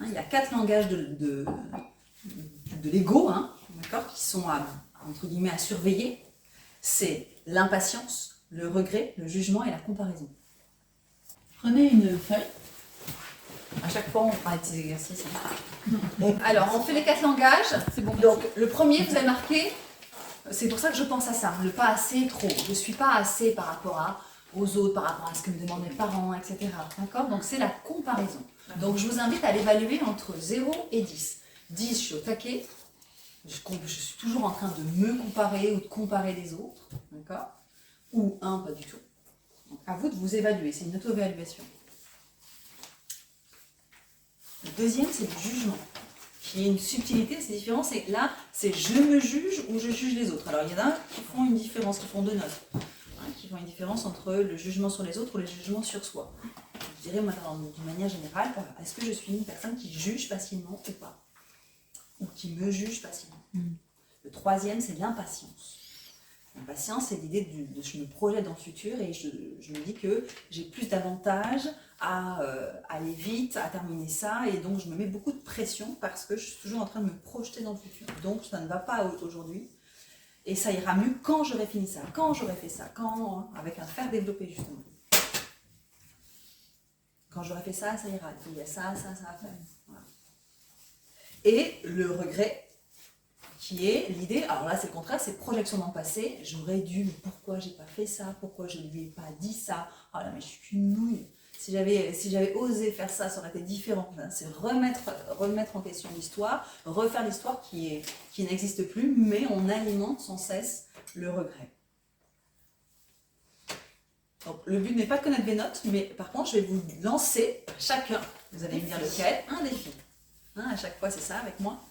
Il y a 4 langages de l'ego, d'accord, qui sont entre guillemets à surveiller. C'est l'impatience, le regret, le jugement et la comparaison. Prenez une feuille. À chaque fois, on fera des exercices. Alors, on fait les 4 langages. C'est bon. Donc, le premier, vous avez marqué, c'est pour ça que je pense à ça, le pas assez, trop. Je ne suis pas assez par rapport aux autres, par rapport à ce que me demandent mes parents, etc. D'accord? Donc, c'est la comparaison. Donc, je vous invite à l'évaluer entre 0 et 10. 10, je suis au taquet. Je suis toujours en train de me comparer ou de comparer les autres. D'accord? Ou 1, pas du tout. Donc, à vous de vous évaluer. C'est une auto-évaluation. Le deuxième, c'est le jugement, qui est une subtilité, c'est différent, c'est là, c'est je me juge ou je juge les autres. Alors il y en a qui font une différence, qui font 2 notes, qui font une différence entre le jugement sur les autres ou le jugement sur soi. Je dirais, moi, d'une manière générale, voilà, est-ce que je suis une personne qui juge facilement ou pas? Ou qui me juge facilement? Le troisième, c'est l'impatience. L'impatience, c'est l'idée de je me projette dans le futur et je me dis que j'ai plus d'avantages à aller vite, à terminer ça, et donc je me mets beaucoup de pression parce que je suis toujours en train de me projeter dans le futur. Donc ça ne va pas aujourd'hui, et ça ira mieux quand j'aurai fini ça, quand j'aurai fait ça, avec un faire développé justement. Quand j'aurai fait ça, ça ira, il y a ça à faire. Voilà. Et le regret, qui est l'idée, alors là c'est le contraire, c'est projection dans le passé, j'aurais dû, mais pourquoi j'ai pas fait ça, pourquoi je ne lui ai pas dit ça, oh là mais je suis qu'une nouille, si j'avais osé faire ça, ça aurait été différent. C'est remettre en question l'histoire, refaire l'histoire qui n'existe plus, mais on alimente sans cesse le regret. Donc, le but n'est pas de connaître des notes, mais par contre je vais vous lancer chacun, vous allez me dire lequel, un défi. À chaque fois c'est ça avec moi.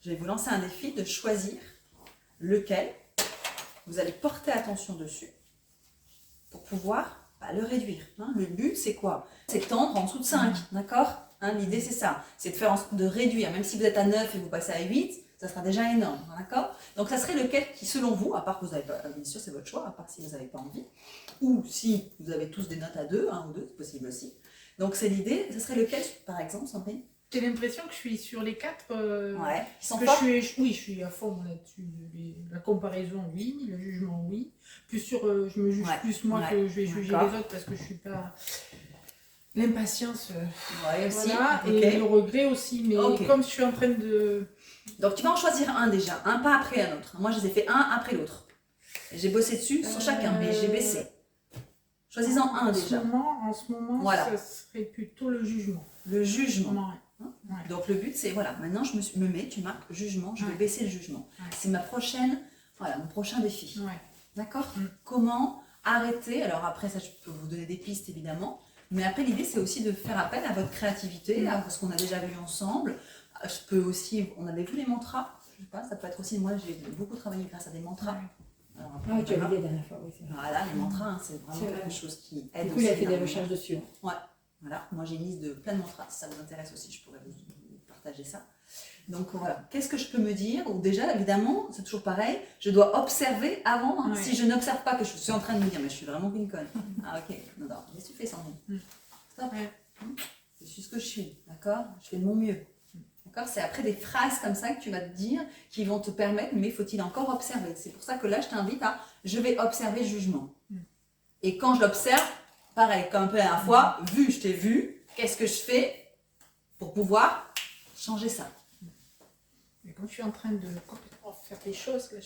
Je vais vous lancer un défi de choisir lequel vous allez porter attention dessus pour pouvoir le réduire. Le but, c'est quoi? C'est de tendre en dessous de 5, d'accord? L'idée, c'est ça. C'est de faire en sorte de réduire. Même si vous êtes à 9 et vous passez à 8, ça sera déjà énorme, d'accord? Donc, ça serait lequel qui, selon vous, à part que vous n'avez pas, bien sûr, c'est votre choix, à part si vous n'avez pas envie, ou si vous avez tous des notes à 2, 1 ou 2, c'est possible aussi. Donc, c'est l'idée. Ça serait lequel, par exemple, Sandrine? J'ai l'impression que je suis sur les 4. Ouais. Oui, je suis à fond là-dessus. La comparaison, oui. Le jugement, oui. Plus sur, je me juge plus moi que je vais juger les autres parce que je suis pas. L'impatience, aussi. Voilà. Et le regret aussi. Mais comme je suis en train de. Donc tu vas en choisir un déjà, un pas après un autre. Moi je les ai fait un après l'autre. J'ai bossé dessus sur chacun, mais j'ai baissé. Choisis-en un déjà. En ce moment, voilà. Ça serait plutôt le jugement. Le jugement. Ouais. Donc le but c'est, voilà, maintenant je me mets, tu marques jugement, je vais baisser le jugement. C'est mon prochain défi. D'accord? Comment arrêter, alors après ça je peux vous donner des pistes évidemment, mais après l'idée c'est aussi de faire appel à votre créativité, à ce qu'on a déjà vu ensemble. Je peux aussi, on avait vu les mantras, je sais pas, ça peut être aussi, moi j'ai beaucoup travaillé grâce à des mantras. Alors, après, tu avais dit la dernière fois, oui, c'est vrai. Voilà, les mantras, c'est vraiment quelque chose qui aide. Du coup, il a fait des recherches dessus. Voilà, moi j'ai une liste de plein de mantras, si ça vous intéresse aussi, je pourrais vous partager ça. Donc voilà, qu'est-ce que je peux me dire? Ou déjà, évidemment, c'est toujours pareil, je dois observer avant. Si je n'observe pas que je suis en train de me dire, mais je suis vraiment qu'une conne. Ok, non, qu'est-ce que tu fais, Sandrine? Stop. Je suis ce que je suis, d'accord? Je fais de mon mieux. D'accord? C'est après des phrases comme ça que tu vas te dire, qui vont te permettre, mais faut-il encore observer? C'est pour ça que là, je t'invite à, je vais observer le jugement. Et quand je l'observe, pareil, comme un peu la dernière fois, je t'ai vu, qu'est-ce que je fais pour pouvoir changer ça? Mais quand je suis en train de complètement faire des choses, là,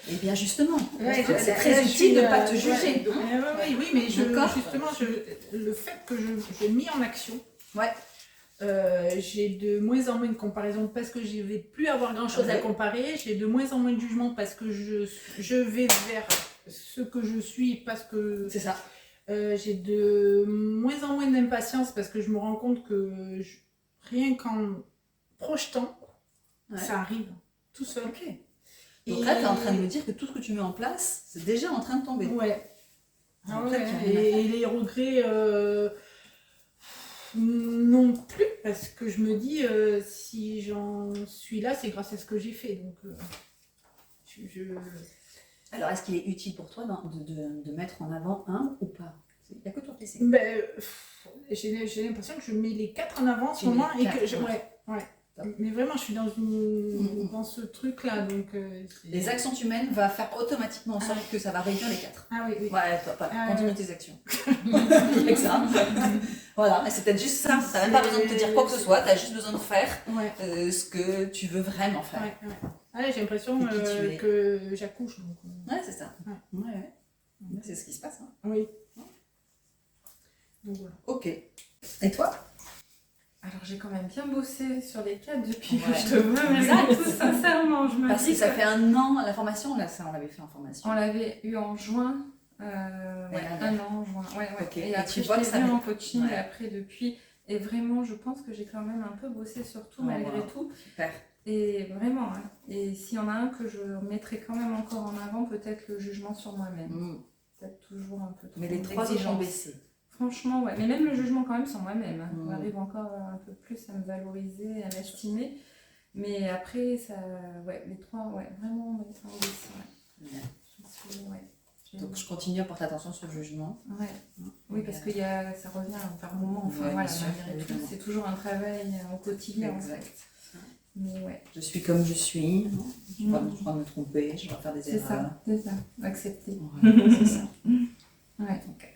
Eh bien justement, c'est très utile de ne pas te juger. Oui, mais justement, le fait que je mis en action, j'ai de moins en moins de comparaison parce que je ne vais plus avoir grand-chose à comparer, j'ai de moins en moins de jugement parce que je vais vers ce que je suis parce que... C'est ça. J'ai de moins en moins d'impatience parce que je me rends compte que rien qu'en projetant, ça arrive tout seul. Donc là, tu es en train de me dire que tout ce que tu mets en place, c'est déjà en train de tomber. Et les regrets, non plus, parce que je me dis, si j'en suis là, c'est grâce à ce que j'ai fait. Donc, Alors, est-ce qu'il est utile pour toi de mettre en avant un ou pas? Il n'y a que toi qui sais. j'ai l'impression que je mets les 4 en avant en ce moment et que ouais. Mais vraiment, je suis dans ce truc-là. Donc, les actions que tu mènes va faire automatiquement en sorte que ça va réduire les 4. Ah oui. Ouais, toi, continue tes actions. Avec ça. Voilà, mais c'est peut-être juste ça. Tu n'as même pas besoin de te dire quoi que ce soit, tu as juste besoin de faire ce que tu veux vraiment faire. Ouais, j'ai l'impression que j'accouche. Ouais, c'est ça. Ouais. C'est ce qui se passe. Hein. Oui. Donc voilà. Ok. Et toi? Alors j'ai quand même bien bossé sur les 4 depuis que je te vois, mais tout sincèrement, je me Parce dis que ça fait un an, la formation, là, ça on l'avait fait en formation. On l'avait eu en juin, un an en juin. Okay. Et après tu vois que ça en coaching après depuis. Et vraiment, je pense que j'ai quand même un peu bossé sur tout malgré tout. Super. Et vraiment, et s'il y en a un que je mettrais quand même encore en avant, peut-être le jugement sur moi-même. Peut-être toujours un peu trop. Mais les 3 autres ont baissé. Franchement, ouais. Mais même le jugement quand même sur moi-même. J'arrive encore un peu plus à me valoriser, à m'estimer. Mais après, ça, les 3, vraiment, Donc je continue à porter attention sur le jugement. Oui, parce que ça revient par moments. Enfin, malgré tout, c'est toujours un travail au quotidien. Exact. En fait. Mais je suis comme je suis. Je dois me tromper, je dois faire des erreurs. C'est ça. Accepter. C'est ça. Ok.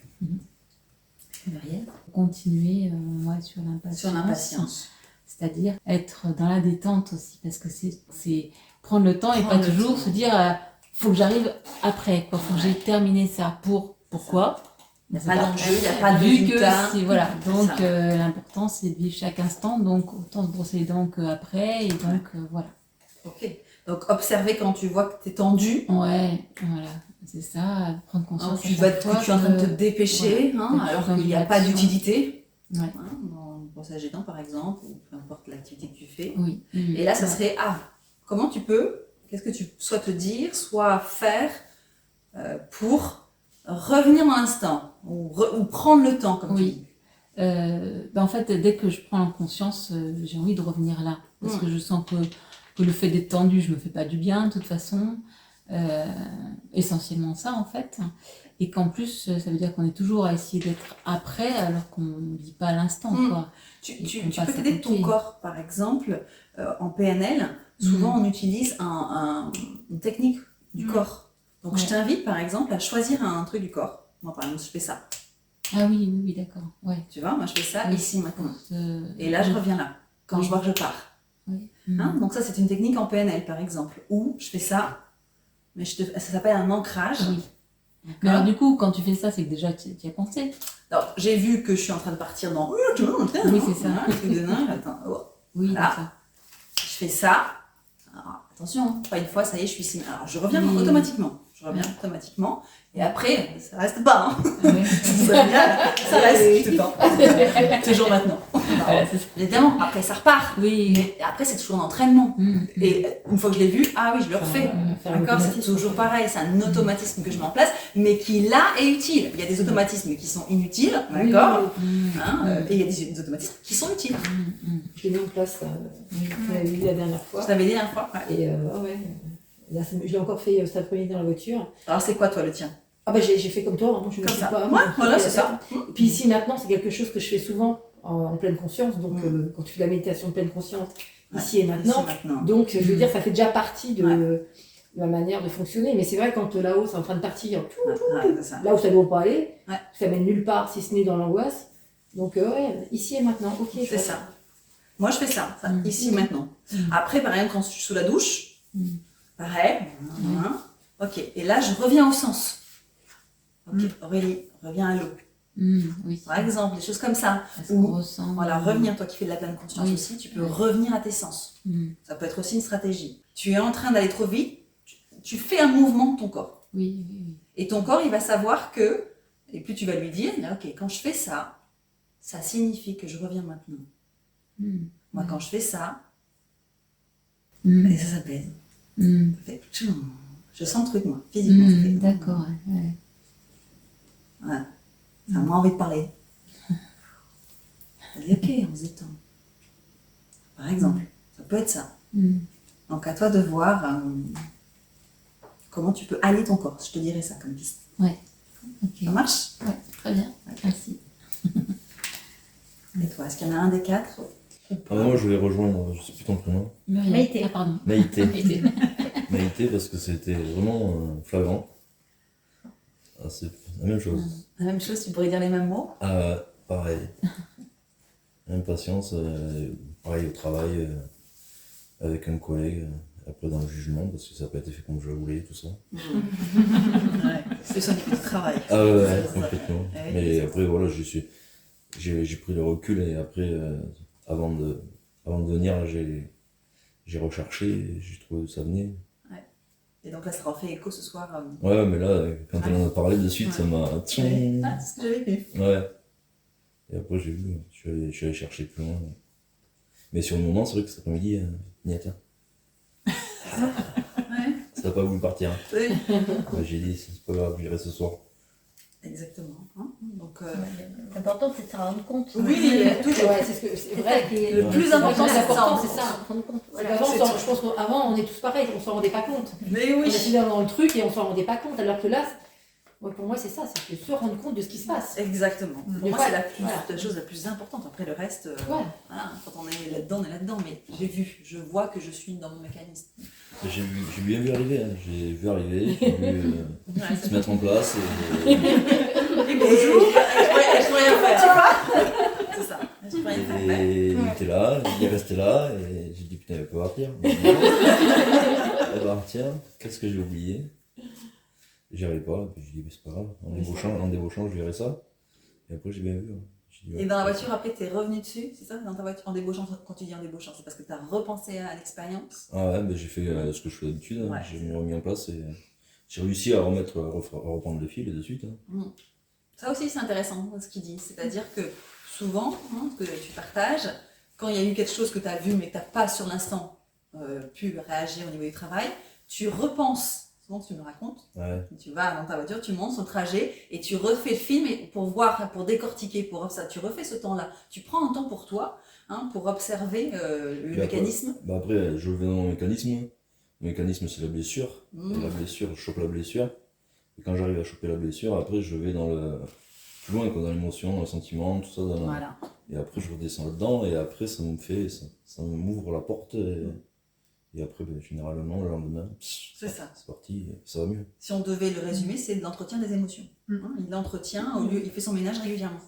Marielle, continuer sur l'impatience. C'est-à-dire être dans la détente aussi, parce que c'est prendre le temps et pas toujours se dire faut que j'arrive après, quoi. Faut que j'ai terminé ça. Pourquoi? Il n'y a pas d'enjeu, il n'y a pas de résultat. Voilà. Donc l'important c'est de vivre chaque instant, donc autant se brosser les dents qu'après, et donc voilà. Ok. Donc observer quand tu vois que tu es tendu. Ouais, voilà. C'est ça, prendre conscience. Tu es en train de te dépêcher, alors qu'il n'y a pas d'utilité. Ouais. Dans le brossage des dents par exemple, ou peu importe l'activité que tu fais. Oui. Et là, ça serait comment tu peux, qu'est-ce que tu soit te dire, soit faire pour revenir dans l'instant, ou prendre le temps, comme tu dis. En fait, dès que je prends en conscience, j'ai envie de revenir là. Parce que je sens que le fait d'être tendu, je me fais pas du bien, de toute façon. Essentiellement ça, en fait. Et qu'en plus, ça veut dire qu'on est toujours à essayer d'être après, alors qu'on ne vit pas l'instant, quoi. Tu peux t'aider de ton corps, par exemple, en PNL. Souvent, on utilise une technique du corps. Donc, je t'invite, par exemple, à choisir un truc du corps. Moi, par exemple, je fais ça. Ah oui, d'accord. Ouais. Tu vois, moi, je fais ça ici, maintenant. Et là, je reviens là, quand je vois que je pars. Oui. Donc, ça, c'est une technique en PNL, par exemple, où je fais ça, mais ça s'appelle un ancrage. Oui. Mais alors, du coup, quand tu fais ça, c'est que déjà, tu y as pensé. Alors, j'ai vu que je suis en train de partir dans... Oui, c'est ça. Oui, d'accord. Je fais ça. Alors, attention, pas une fois, ça y est, je suis ici. Alors, je reviens automatiquement. Et après, ça reste pas. Ça reste tout le temps. Toujours maintenant. Évidemment, après ça repart. Oui. Mais après, c'est toujours un entraînement. Et une fois que je l'ai vu, je le refais. D'accord, c'est toujours pareil. C'est un automatisme que je mets en place, mais qui là est utile. Il y a des automatismes qui sont inutiles, d'accord. Et il y a des automatismes qui sont utiles. Je l'ai mis en place, je l'avais vu la dernière fois. Je l'avais dit la dernière fois. Et là, je l'ai encore fait cet après-midi dans la voiture. Alors, c'est quoi, toi, le tien? J'ai fait comme toi, je comme ça. Voilà, c'est ça. Et puis ici, maintenant, c'est quelque chose que je fais souvent en pleine conscience. Donc, quand tu fais la méditation de pleine conscience, ici et maintenant. Donc, je veux dire, ça fait déjà partie de ma manière de fonctionner. Mais c'est vrai, quand là-haut, c'est en train de partir, là où ça ne doit pas aller, ça mène nulle part, si ce n'est dans l'angoisse. Donc, ici et maintenant, ok. C'est ça. Moi, je fais ça ici et maintenant. Après, par exemple, quand je suis sous la douche, pareil. Ok. Et là, je reviens au sens. Ok, Aurélie, reviens à l'eau. Oui. Par exemple, des choses comme ça. Revenir, toi qui fais de la pleine conscience aussi, tu peux revenir à tes sens. Ça peut être aussi une stratégie. Tu es en train d'aller trop vite, tu fais un mouvement de ton corps. Oui. Et ton corps, il va savoir que, et puis tu vas lui dire, ok, quand je fais ça, ça signifie que je reviens maintenant. Moi, quand je fais ça, et ça pèse. Ça fait, je sens le truc, moi, physiquement. D'accord, Ouais. Ça a moins envie de parler. On dit ok, on se détend. Par exemple, ça peut être ça. Donc à toi de voir comment tu peux allier ton corps. Je te dirais ça comme piste. Ouais. Okay. Ça marche? Ouais, très bien. Merci. toi? Est-ce qu'il y en a un des 4? Moi, je vais rejoindre, je sais plus ton prénom. Maïté. Ah, pardon. Maïté. Maïté, parce que c'était vraiment flagrant. C'est la même chose. La même chose, tu pourrais dire les mêmes mots? Pareil. Impatience, pareil au travail, avec un collègue, après dans le jugement, parce que ça n'a pas été fait comme je voulais, tout ça. Ouais, c'est son équipe de travail. Ah ouais, complètement. Ouais, Mais après, voilà, j'ai pris le recul et après, avant de venir, j'ai recherché et j'ai trouvé où ça venait. Ouais. Et donc là, ça refait écho ce soir. Ouais, mais là, quand elle en a parlé de suite, ça m'a... Ah, c'est ce que j'avais vu. Ouais. Et après, j'ai vu, je suis allé chercher plus loin. Mais sur le moment, c'est vrai que cet après-midi, niette. Ouais. Ça n'a pas voulu partir. Oui. J'ai dit, c'est pas grave, j'irai ce soir. Exactement. Hein, donc, L'important, c'est de se rendre compte. oui, toujours. Ouais, c'est vrai que Le plus important, c'est c'est de s'en c'est ça. Se rendre compte. Voilà, Voilà. je pense qu'avant, on est tous pareils, on s'en rendait pas compte. Mais On oui. était dans le truc et on s'en rendait pas compte, alors que là, pour moi, c'est ça, c'est de se rendre compte de ce qui se passe. Exactement. Pour Mais moi, voilà. c'est la chose la plus importante. Après, le reste, Ouais. voilà, quand on est là-dedans, on est là-dedans. Mais j'ai vu, je vois que je suis dans mon mécanisme. J'ai bien vu arriver, hein. J'ai vu arriver, j'ai vu Ouais, se mettre en place et... Et bonjour. Je peux rien faire, tu vois. C'est ça. Je peux rien faire. Et il était là, il est resté là, et j'ai dit putain, il va pas partir. Elle va partir, qu'est-ce que j'ai oublié? J'y arrivais pas, puis j'ai dit, mais c'est pas grave, en débauchant, je verrai ça. Et après, j'ai bien vu. Hein. Dit, ouais, Et dans la voiture, après, t'es revenu dessus, c'est ça? Dans ta voiture, en débauchant, quand tu dis en débauchant, c'est parce que t'as repensé à l'expérience? Ah ouais, j'ai fait ce que je fais d'habitude, hein. Ouais. J'ai me remis en place et j'ai réussi à reprendre le fil et de suite. Hein. Ça aussi, c'est intéressant, ce qu'il dit. C'est-à-dire que souvent, que tu partages, quand il y a eu quelque chose que tu as vu mais que tu n'as pas sur l'instant pu réagir au niveau du travail, tu repenses. Souvent, tu me racontes. Ouais. Tu vas dans ta voiture, tu montes sur le trajet et tu refais le film pour voir, pour décortiquer, pour ça. Tu refais ce temps-là. Tu prends un temps pour toi, pour observer le mécanisme. Après, je vais dans mon mécanisme. Le mécanisme, c'est la blessure. Et la blessure, je chope la blessure. Et quand j'arrive à choper la blessure, après, je vais plus loin, dans l'émotion, dans le sentiment, tout ça. Voilà. Et après, je redescends là-dedans. Et après, ça m'ouvre la porte. Et après, généralement, le lendemain, C'est ça. C'est parti, ça va mieux. Si on devait le résumer, c'est de l'entretien des émotions. Il entretient, il fait son ménage régulièrement.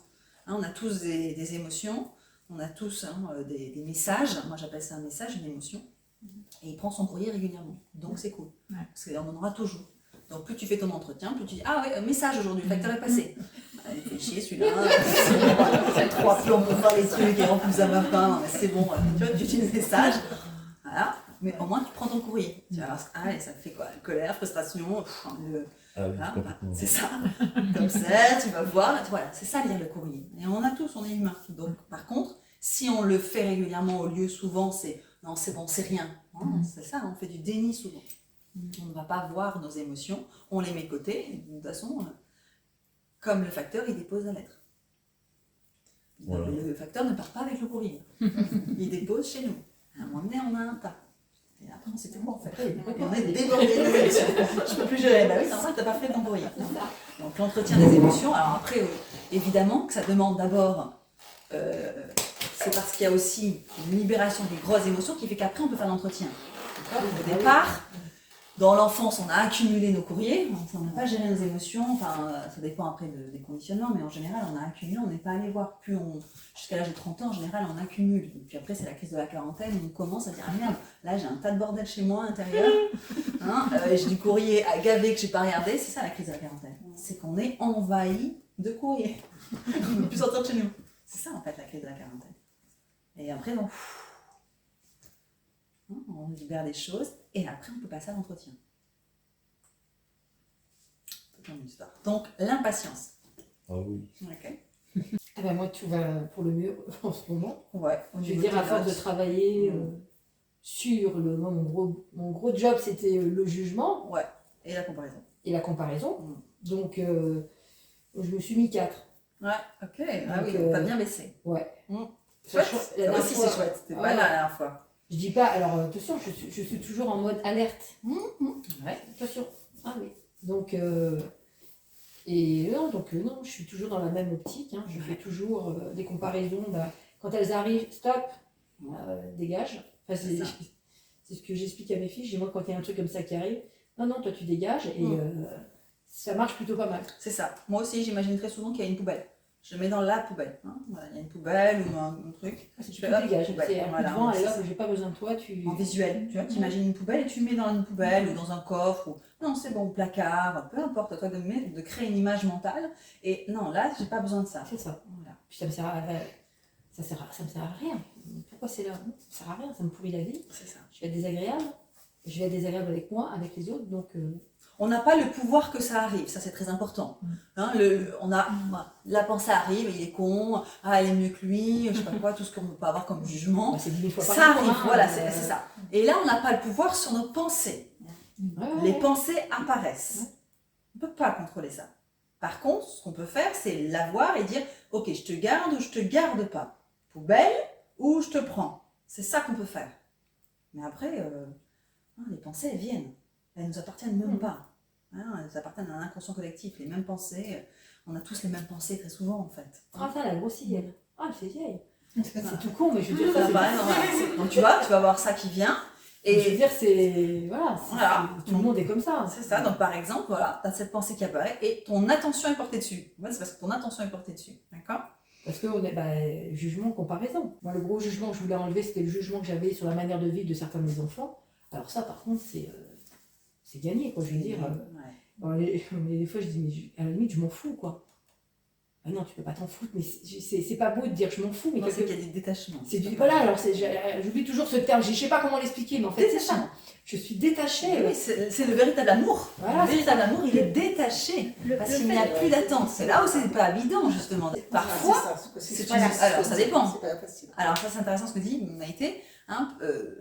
On a tous des émotions, on a tous des messages. Moi, j'appelle ça un message, une émotion. Et il prend son courrier régulièrement. Donc, c'est cool. Ouais. Parce qu'on en aura toujours. Donc, plus tu fais ton entretien, plus tu dis, ah ouais, un message aujourd'hui, le facteur est passé. Il fait chier celui-là. C'est 3 plombs pour faire les trucs et en plus ça va pas. Non, mais c'est bon, tu vois, tu utilises le message. Voilà. Mais au moins, tu prends ton courrier. Tu vas voir, et ça fait quoi? Colère, frustration, Ah oui, voilà, complètement. c'est ça. Comme ça, tu vas voir. Voilà, c'est ça lire le courrier. Et on a tous, on est humain. Donc, par contre, si on le fait régulièrement au lieu, souvent, c'est non, c'est bon, c'est rien. C'est ça, on fait du déni souvent. On ne va pas voir nos émotions, on les met de côté. Et de toute façon, comme le facteur, il dépose la lettre. Voilà. Le facteur ne part pas avec le courrier. Il dépose chez nous. À un moment donné, on a un tas. Et après, c'était quoi en fait? Et on est débordé de émotions. Je peux plus gérer. Bah oui, c'est ça, t'as pas fait ton courrier. Donc l'entretien des émotions. Alors après, évidemment que ça demande d'abord, c'est parce qu'il y a aussi une libération des grosses émotions qui fait qu'après on peut faire l'entretien. Au départ, dans l'enfance, on a accumulé nos courriers, on n'a pas géré nos émotions, enfin ça dépend après des conditionnements, mais en général on a accumulé, on n'est pas allé voir. Jusqu'à l'âge de 30 ans, en général on accumule. Et puis après c'est la crise de la quarantaine, on commence à dire ah merde, là j'ai un tas de bordel chez moi intérieur, j'ai du courrier à gaver que j'ai pas regardé, c'est ça la crise de la quarantaine. C'est qu'on est envahi de courrier. On ne peut plus sortir de chez nous. C'est ça en fait la crise de la quarantaine. Et après donc, on libère des choses et après on peut passer à l'entretien. Donc l'impatience. Ah oui. Ok. Ah ben moi, tout va pour le mieux en ce moment. Ouais. Je veux dire, à force de travailler sur mon gros job, c'était le jugement. Ouais. Et la comparaison. Et la comparaison. Donc, je me suis mis 4. Ouais, ok. Ah donc, oui, t'as bien baissé. Ouais. Chouette. La dernière aussi, fois, c'est chouette. C'était pas ouais. là la dernière fois. Je dis pas, alors attention, je suis toujours en mode alerte. Ouais. Attention. Ah oui. Donc, non, je suis toujours dans la même optique. Je fais toujours des comparaisons. Quand elles arrivent, stop, dégage. Enfin, C'est ça. c'est ce que j'explique à mes filles. Je dis, moi, quand il y a un truc comme ça qui arrive, non, toi tu dégages et ça marche plutôt pas mal. C'est ça. Moi aussi, j'imagine très souvent qu'il y a une poubelle. Je le mets dans la poubelle. Hein. Voilà, il y a une poubelle ou un truc. Si tu fais, hop, dégages, poubelle. c'est un coup de vent, allez hop, j'ai pas besoin de toi, tu... En visuel, tu vois, tu imagines une poubelle et tu mets dans une poubelle ou dans un coffre ou non, c'est bon, placard, peu importe, toi de créer une image mentale et non, là, j'ai pas besoin de ça. C'est ça. Voilà. Puis ça me sert à rien. Pourquoi c'est là? Non, ça sert à rien, ça me pourrit la vie. C'est ça. Je vais être désagréable avec moi, avec les autres, donc... On n'a pas le pouvoir que ça arrive, ça c'est très important. Hein, la pensée arrive, il est con, elle est mieux que lui, je sais pas quoi, tout ce qu'on peut avoir comme jugement. Bah, c'est 10 000 fois par Ça jour, arrive, hein, voilà, c'est ça. Et là, on n'a pas le pouvoir sur nos pensées. Les pensées apparaissent. On ne peut pas contrôler ça. Par contre, ce qu'on peut faire, c'est l'avoir et dire « Ok, je te garde ou je te garde pas. Poubelle ou je te prends. » C'est ça qu'on peut faire. Mais après, les pensées, elles viennent. Elles ne nous appartiennent même pas. Hein, elles appartiennent à un inconscient collectif. Les mêmes pensées, on a tous les mêmes pensées très souvent en fait. Ah, ça, elle a grossi, elle. Ah, elle fait vieille. C'est tout con, mais je veux dire, ça, Ça va, non, voilà. Donc tu vois, tu vas voir ça qui vient. Et je veux dire, c'est... Voilà, Voilà. tout le monde est comme ça. C'est ça, donc par exemple, voilà, tu as cette pensée qui apparaît et ton attention est portée dessus. Ouais, c'est parce que ton attention est portée dessus, d'accord? Parce que on est, jugement, comparaison. Moi, le gros jugement que je voulais enlever, c'était le jugement que j'avais sur la manière de vivre de certains de mes enfants. Alors ça, par contre, c'est gagné, quoi. Je veux dire, des fois, je dis, mais à la limite, je m'en fous, quoi. Ah non, tu peux pas t'en foutre, mais c'est pas beau de dire je m'en fous, mais c'est qu'il y a des détachements. Voilà, alors j'oublie toujours ce terme, je sais pas comment l'expliquer, mais en fait, c'est ça. Je suis détachée. Oui, c'est le véritable amour. Voilà, le véritable amour, il est détaché. Parce qu'il n'y a plus d'attente. C'est là où c'est pas évident, justement. Parfois, alors ça dépend. Alors ça, c'est intéressant ce que dit Maïté. Hein,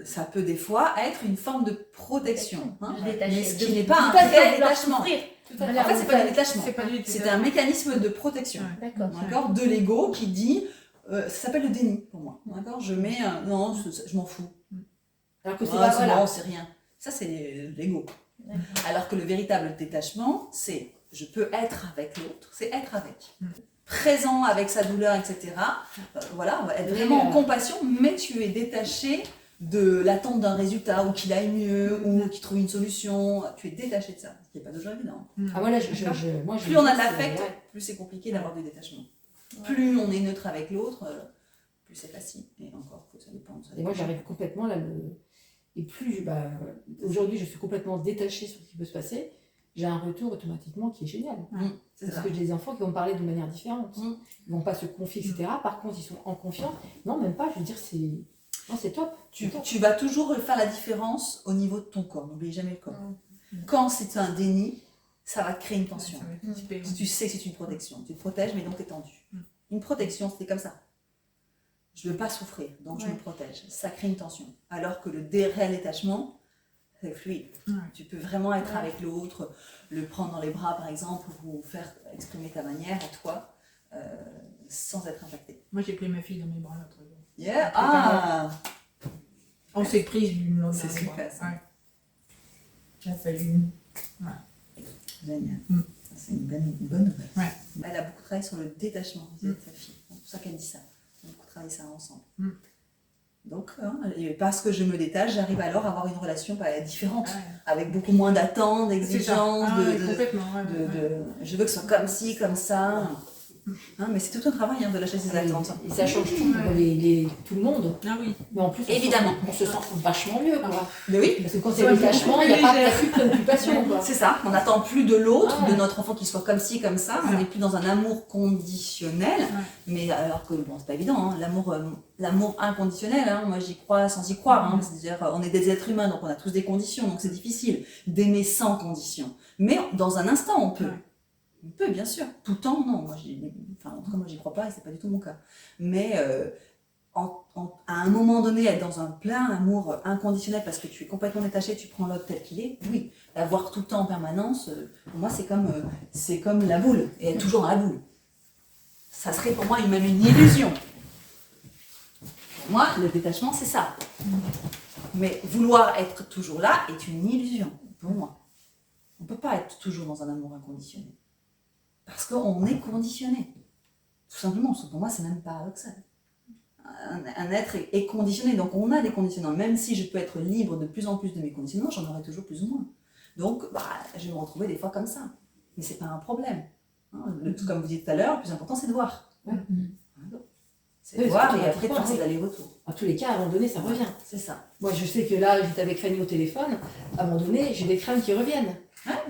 ça peut des fois être une forme de protection. Hein, mais ce qui n'est pas un vrai détachement. En fait, c'est pas du détachement. C'est un mécanisme de protection. D'accord, de l'ego qui dit, ça s'appelle le déni pour moi. D'accord, je mets non, je m'en fous. Alors que c'est pas voilà. Non, c'est rien. Ça, c'est l'ego. Alors que le véritable détachement, c'est je peux être avec l'autre, c'est être avec. Présent avec sa douleur, etc. Voilà, être vraiment en compassion, mais tu es détaché de l'attente d'un résultat, ou qu'il aille mieux, ou qu'il trouve une solution. Tu es détaché de ça, ce qui n'est pas toujours évident. Ah voilà, moi, plus on a de l'affect, plus c'est compliqué d'avoir du détachement. Plus on est neutre avec l'autre, plus c'est facile. Et encore, ça dépend. Et moi, j'arrive complètement là. Et plus, aujourd'hui, je suis complètement détachée sur ce qui peut se passer. J'ai un retour automatiquement qui est génial. Parce que j'ai des enfants qui vont parler de manière différente. Ils vont pas se confier, etc. Par contre, ils sont en confiance. Non, même pas. Je veux dire, c'est top. Tu vas toujours faire la différence au niveau de ton corps. N'oublie jamais le corps. Quand c'est un déni, ça va créer une tension. Tu sais que c'est une protection. Tu te protèges, mais donc tu es tendu. Une protection, c'est comme ça. Je ne veux pas souffrir, donc je me protège. Ça crée une tension. Alors que le réel détachement, c'est fluide. Tu peux vraiment être avec l'autre, le prendre dans les bras par exemple, ou faire exprimer ta manière à toi, sans être impacté. Moi j'ai pris ma fille dans mes bras l'autre jour. Yeah. Ah. On s'est prise d'une autre. C'est super ça. J'ai fallu une. Génial. C'est une bonne nouvelle. Elle a beaucoup travaillé sur le détachement de sa fille. C'est pour ça qu'elle dit ça. On a beaucoup travaillé ça ensemble. Donc, parce que je me détache, j'arrive alors à avoir une relation différente, avec beaucoup moins d'attentes, d'exigences, je veux que ce soit comme ci, comme ça. Mais c'est tout un travail de lâcher ses attentes. Et ça change tout, tout le monde. Ah oui. Mais en plus, évidemment, on se sent vachement mieux. Mais oui. Parce que quand il y a détachement, il n'y a plus de préoccupation. C'est ça, on n'attend plus de l'autre, de notre enfant qu'il soit comme ci, comme ça. On n'est plus dans un amour conditionnel. Mais alors que, bon, c'est pas évident, l'amour inconditionnel, moi j'y crois sans y croire. C'est-à-dire, on est des êtres humains, donc on a tous des conditions, donc c'est difficile d'aimer sans condition. Mais dans un instant, on peut. On peut, bien sûr. Tout le temps, non. En tout cas, moi, j'y crois pas et c'est pas du tout mon cas. Mais à un moment donné, être dans un plein amour inconditionnel parce que tu es complètement détaché, tu prends l'autre tel qu'il est, oui. L'avoir tout le temps en permanence, pour moi, c'est comme la boule. Et être toujours dans la boule. Ça serait pour moi même une illusion. Pour moi, le détachement, c'est ça. Mais vouloir être toujours là est une illusion, pour moi. On ne peut pas être toujours dans un amour inconditionnel. Parce qu'on est conditionné. Tout simplement, pour moi, c'est même paradoxal. un être est conditionné. Donc on a des conditionnements. Même si je peux être libre de plus en plus de mes conditionnements, j'en aurai toujours plus ou moins. Donc je vais me retrouver des fois comme ça. Mais c'est pas un problème. Comme vous dites tout à l'heure, le plus important c'est de voir. C'est de voir et après de faire ses allers-retours. En tous les cas, à un moment donné, ça revient. C'est ça. Moi, je sais que là, j'étais avec Fanny au téléphone. À un moment donné, j'ai des craintes qui reviennent.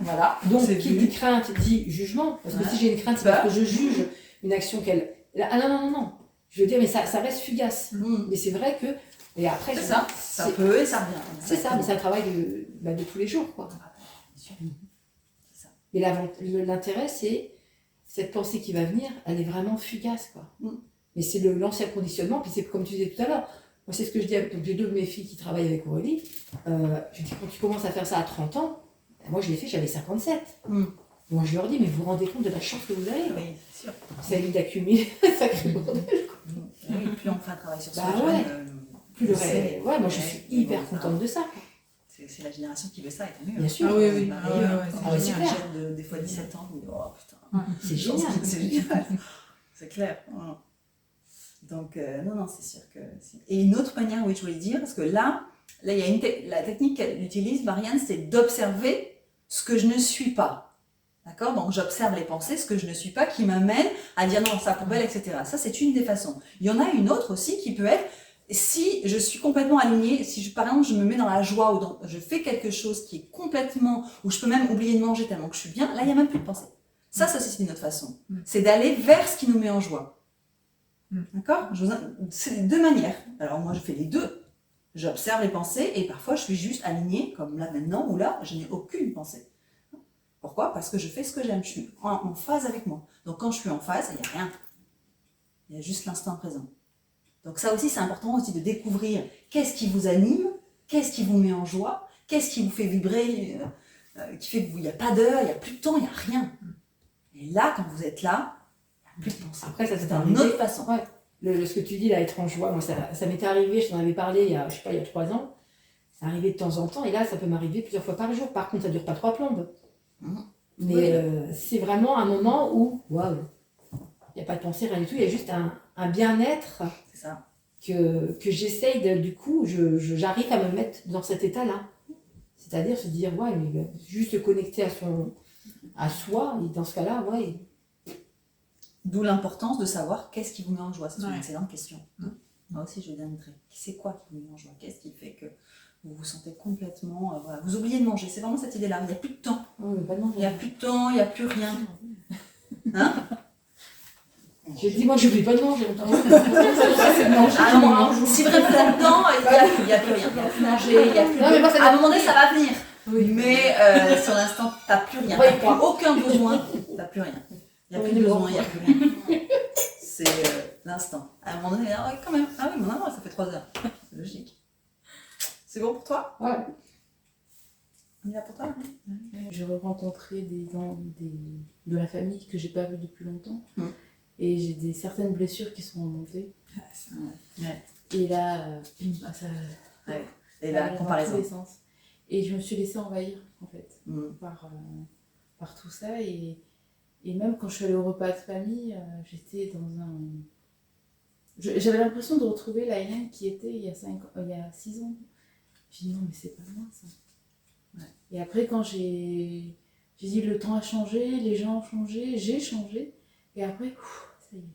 Voilà. Donc, qui dit crainte dit jugement. Parce que si j'ai une crainte, c'est parce que je juge une action qu'elle. Ah non. Je veux dire, mais ça reste fugace. Mais c'est vrai que. Et après, c'est ça. Ça peut et ça revient. C'est ça, mais c'est un travail de tous les jours, quoi. C'est ça. Et l'intérêt, c'est cette pensée qui va venir, elle est vraiment fugace, quoi. Mais c'est l'ancien conditionnement, puis c'est comme tu disais tout à l'heure. Moi, c'est ce que je dis. Donc, j'ai 2 de mes filles qui travaillent avec Aurélie. Je dis, quand tu commences à faire ça à 30 ans, moi, je l'ai fait, j'avais 57. Moi, je leur dis, mais vous vous rendez compte de la chance que vous avez. Oui, c'est sûr. Ça évite d'accumuler un sacré bordel. Oui, plus on fait un travail sur soi, plus le rêve. Ouais, moi, je suis hyper contente de ça. C'est la génération qui veut ça, et tant mieux. Bien sûr. Ah oui. C'est clair. Des fois 17 ans, je me dis, oh putain. C'est génial. C'est génial. C'est clair. Donc, non, c'est sûr que... Et une autre manière, oui, je voulais dire, parce que là il y a la technique qu'elle utilise, Marianne, c'est d'observer ce que je ne suis pas. D'accord? Donc, j'observe les pensées, ce que je ne suis pas, qui m'amène à dire non, ça poubelle, etc. Ça, c'est une des façons. Il y en a une autre aussi qui peut être, si je suis complètement alignée, si par exemple, je me mets dans la joie ou je fais quelque chose qui est complètement, où je peux même oublier de manger tellement que je suis bien, là, il n'y a même plus de pensée. Ça, c'est une autre façon. C'est d'aller vers ce qui nous met en joie. D'accord? C'est les 2 manières. Alors moi, je fais les 2. J'observe les pensées et parfois, je suis juste alignée, comme là maintenant, où là, je n'ai aucune pensée. Pourquoi? Parce que je fais ce que j'aime. Je suis en phase avec moi. Donc quand je suis en phase, il n'y a rien. Il y a juste l'instant présent. Donc ça aussi, c'est important aussi de découvrir qu'est-ce qui vous anime, qu'est-ce qui vous met en joie, qu'est-ce qui vous fait vibrer, qui fait qu'il n'y a pas d'heure, il n'y a plus de temps, il n'y a rien. Et là, quand vous êtes là, il n'y a plus de pensée. Après, ça c'est une autre façon. Ouais. Ce que tu dis là, être en joie, moi ça m'était arrivé, je t'en avais parlé il y a 3 ans. Ça arrivait de temps en temps et là, ça peut m'arriver plusieurs fois par jour. Par contre, ça ne dure pas 3 plombes. Mais c'est vraiment un moment où, waouh, il n'y a pas de pensée, rien du tout, il y a juste un bien-être que j'essaye, du coup, j'arrive à me mettre dans cet état-là. C'est-à-dire se dire, ouais, mais juste se connecter à soi, et dans ce cas-là, ouais. D'où l'importance de savoir qu'est-ce qui vous met en joie. C'est une excellente question. Moi aussi, je viendrai. C'est quoi qui vous met en joie? Qu'est-ce qui fait que vous vous sentez complètement... voilà. Vous oubliez de manger. C'est vraiment cette idée-là. Il n'y a plus de temps. Il n'y a plus de temps, il n'y a plus rien. Hein? Je dis, moi, je n'oublie pas de manger. Si vraiment là-dedans, il n'y a plus rien. Il n'y a plus manger, il n'y a plus... Non, mais moi, à un moment donné, ça va venir. Oui. Mais sur l'instant, tu n'as plus rien. Tu n'as plus aucun besoin. Tu n'as plus rien. Il n'y a plus de besoin, il n'y a plus rien. C'est l'instant. À un moment donné, quand même. Ah oui, non, ça fait 3 heures. C'est logique. C'est bon pour toi? Ouais. On y va pour toi? J'ai rencontré des gens de la famille que j'ai pas vu depuis longtemps. Et j'ai certaines blessures qui sont remontées. Et là, ça... Et la comparaison. Dans tous les sens. Et je me suis laissée envahir, en fait, par tout ça. Et même quand je suis allée au repas de famille, j'étais dans un... J'avais l'impression de retrouver la Hélène qui était il y a 6 ans. J'ai dit non, mais c'est pas moi, ça. Et après, quand j'ai dit le temps a changé, les gens ont changé, j'ai changé. Et après, ça y est.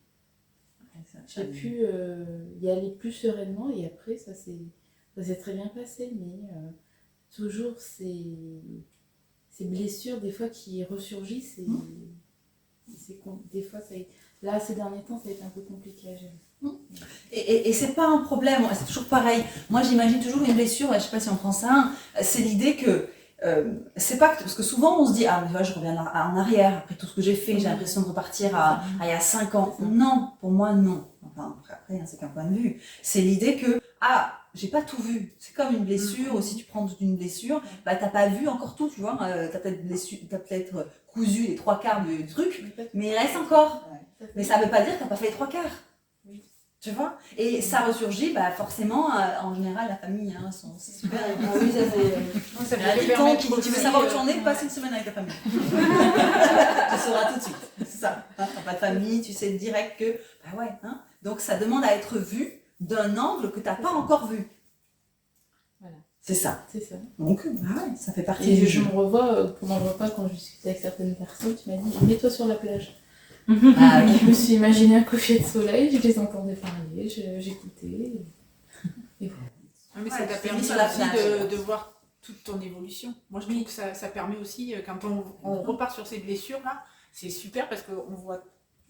J'ai pu y aller plus sereinement. Et après, ça s'est très bien passé. Mais toujours ces blessures, des fois, qui ressurgissent. Des fois, là, ces derniers temps, ça a été un peu compliqué à gérer. Et c'est pas un problème, c'est toujours pareil. Moi, j'imagine toujours une blessure, je sais pas si on prend ça, c'est l'idée que c'est pas que, parce que souvent on se dit, ah, mais je reviens en arrière, après tout ce que j'ai fait, j'ai l'impression de repartir à il y a 5 ans. Non, pour moi, non. Enfin, après, c'est qu'un point de vue. C'est l'idée que, j'ai pas tout vu. C'est comme une blessure, aussi tu prends une blessure, bah t'as pas vu encore tout, tu vois, t'as peut-être cousu les 3/4 du truc, mais il reste encore. Mais ça veut pas dire que t'as pas fait les 3/4. Tu vois? Et ça ressurgit, bah forcément, en général, la famille, sont super. Oui, ça fait tu veux savoir où tu en es, passe une semaine avec ta famille. Tu sauras tout de suite. C'est ça. T'as pas de famille, tu sais direct que, donc ça demande à être vu d'un angle que tu n'as pas encore vu. Voilà. C'est ça. C'est ça. Donc, ça fait partie Et du je jeu. me revois pendant le repas quand je discutais avec certaines personnes, tu m'as dit mets-toi sur la plage. Ah, oui. Je me suis imaginé un coucher de soleil, je les entendais parler, j'écoutais. Et voilà. Mais Ouais, ça t'a tu t'es permis mis sur la aussi plage. de voir toute ton évolution. Moi, je trouve que ça permet aussi, quand on repart sur ces blessures-là, c'est super parce qu'on voit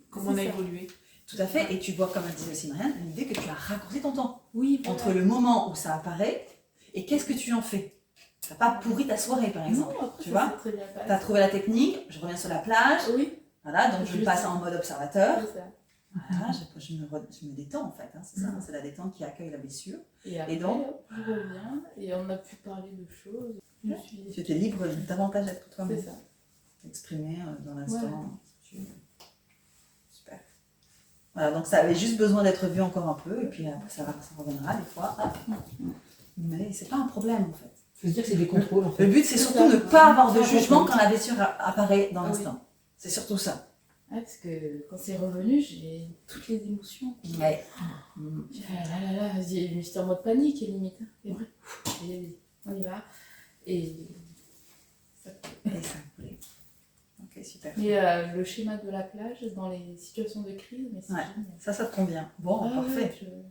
comment on a évolué. Tout à fait. Et tu vois, comme elle disait aussi Marianne, l'idée que tu as raccourci ton temps. Oui, voilà. Entre le moment où ça apparaît et qu'est-ce que tu en fais. Tu n'as pas pourri ta soirée, par exemple. Non, après, Tu ça vois, s'est très bien passé. tu as trouvé la technique, je reviens sur la plage. Oui, Voilà, donc je Juste. passe en mode observateur. c'est ça. Voilà, je me détends en fait, hein, c'est ça, c'est la détente qui accueille la blessure. Et après, donc hop, je reviens et on a pu parler de choses. Je me suis... Tu étais libre davantage d'être C'est toi-même, ça. t'exprimer dans l'instant. Ouais. Super. Voilà, donc ça avait juste besoin d'être vu encore un peu, et puis après ça reviendra des fois. Hop. Mais c'est pas un problème en fait. Faut se dire que c'est des contrôles en fait. Le but c'est surtout de ne pas avoir de jugement quand la blessure apparaît dans l'instant. C'est surtout ça. Ah, parce que quand c'est revenu, j'ai toutes les émotions. Ouais. Là, vas-y, je me suis en mode panique limite. Et après, allez, on y va. Et ça Et ça coulait. Ok, super. Mais le schéma de la plage dans les situations de crise, mais c'est Ouais. génial. Ça te convient. Bon, Ah parfait. ouais,